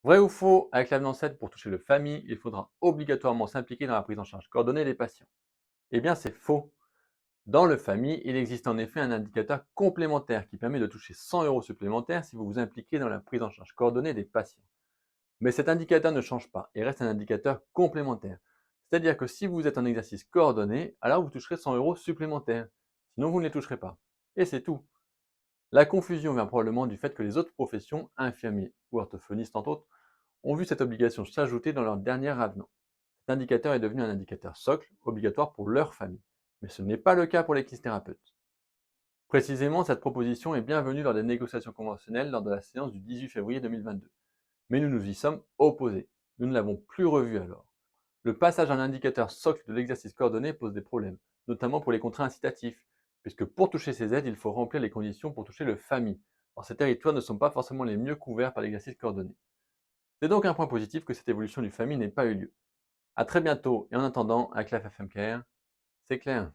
Vrai ou faux, avec l'avenant 7, pour toucher le FAMI, il faudra obligatoirement s'impliquer dans la prise en charge coordonnée des patients. Eh bien, c'est faux. Dans le FAMI, il existe en effet un indicateur complémentaire qui permet de toucher 100 euros supplémentaires si vous vous impliquez dans la prise en charge coordonnée des patients. Mais cet indicateur ne change pas et reste un indicateur complémentaire. C'est-à-dire que si vous êtes en exercice coordonné, alors vous toucherez 100 euros supplémentaires. Sinon, vous ne les toucherez pas. Et c'est tout. La confusion vient probablement du fait que les autres professions, infirmiers ou orthophonistes entre autres, ont vu cette obligation s'ajouter dans leur dernier avenant. Cet indicateur est devenu un indicateur socle, obligatoire pour leur famille. Mais ce n'est pas le cas pour les kinésithérapeutes. Précisément, cette proposition est bienvenue lors des négociations conventionnelles lors de la séance du 18 février 2022. Mais nous nous y sommes opposés. Nous ne l'avons plus revue alors. Le passage à un indicateur socle de l'exercice coordonné pose des problèmes, notamment pour les contrats incitatifs, puisque pour toucher ces aides, il faut remplir les conditions pour toucher le FAMI. Or, ces territoires ne sont pas forcément les mieux couverts par l'exercice coordonné. C'est donc un point positif que cette évolution du FAMI n'ait pas eu lieu. A très bientôt, et en attendant, avec la FFM Care, c'est clair.